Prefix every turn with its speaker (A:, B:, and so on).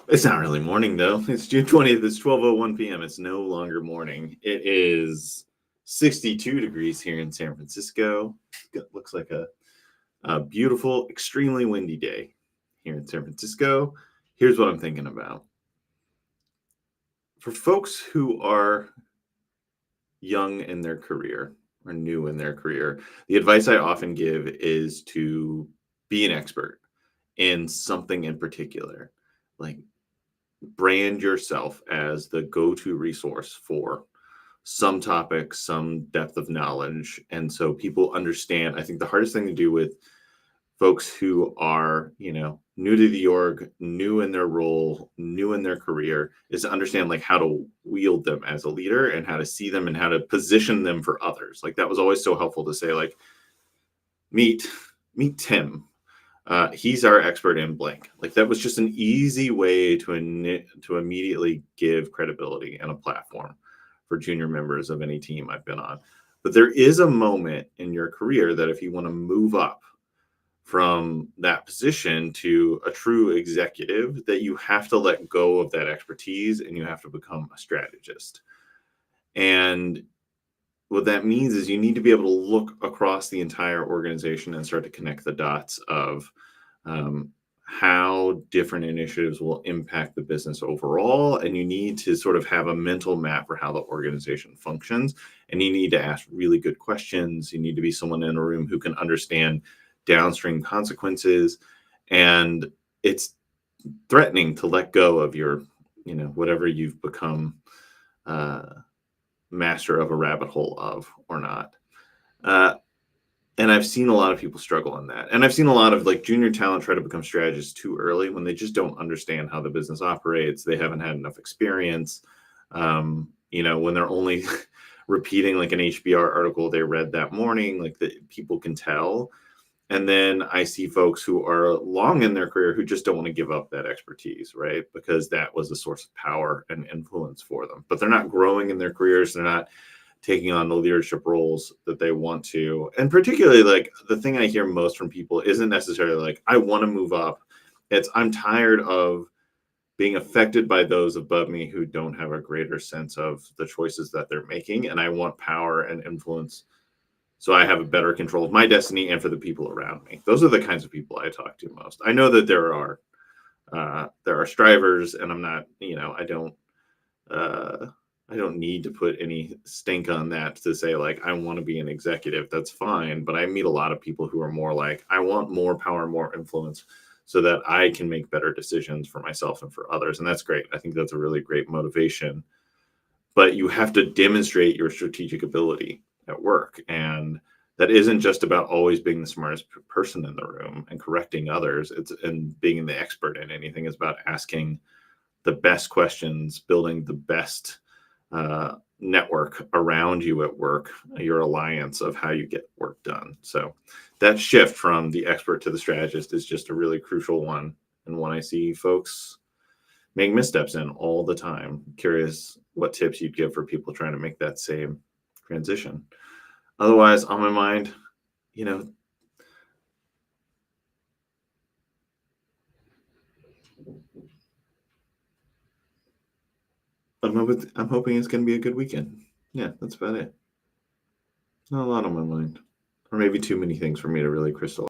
A: It's not really morning though. It's June 20th. It's 12:01 p.m. It's no longer morning. It is 62 degrees here in San Francisco. It looks like a beautiful, extremely windy day here in San Francisco. Here's what I'm thinking about. For folks who are young in their career or new in their career, the advice I often give is to be an expert in something in particular. Like, brand yourself as the go-to resource for some topic, some depth of knowledge. And so people understand. I think the hardest thing to do with folks who are, new to the org, new in their role, new in their career, is to understand like how to wield them as a leader and how to see them and how to position them for others. Like that was always so helpful to say, like, meet meet Tim. He's our expert in blank. Like that was just an easy way to immediately give credibility and a platform for junior members of any team I've been on. But there is a moment in your career that if you want to move up from that position to a true executive, that you have to let go of that expertise and you have to become a strategist. And what that means is you need to be able to look across the entire organization and start to connect the dots of how different initiatives will impact the business overall. And you need to sort of have a mental map for how the organization functions. And you need to ask really good questions. You need to be someone in a room who can understand downstream consequences. And it's threatening to let go of your, whatever you've become master of a rabbit hole of or not. And I've seen a lot of people struggle in that. And I've seen a lot of like junior talent try to become strategists too early when they just don't understand how the business operates. They haven't had enough experience. When they're only repeating like an HBR article they read that morning, like that people can tell. And then I see folks who are long in their career who just don't want to give up that expertise, right? Because that was a source of power and influence for them. But they're not growing in their careers. They're not taking on the leadership roles that they want to. And particularly, like, the thing I hear most from people isn't necessarily like, I want to move up. It's, I'm tired of being affected by those above me who don't have a greater sense of the choices that they're making. And I want power and influence so I have a better control of my destiny and for the people around me. Those are the kinds of people I talk to most. I know that there are strivers, and I'm not, I don't need to put any stink on that to say like I want to be an executive. That's fine, but I meet a lot of people who are more like I want more power, more influence, so that I can make better decisions for myself and for others, and that's great. I think that's a really great motivation. But you have to demonstrate your strategic ability at work. And that isn't just about always being the smartest person in the room and correcting others. It's and being the expert in anything. It's about asking the best questions, building the best network around you at work, your alliance of how you get work done. So that shift from the expert to the strategist is just a really crucial one, and one I see folks make missteps in all the time. Curious what tips you'd give for people trying to make that same transition. Otherwise, on my mind, you know, I'm hoping it's going to be a good weekend. Yeah, that's about it. Not a lot on my mind, or maybe too many things for me to really crystallize.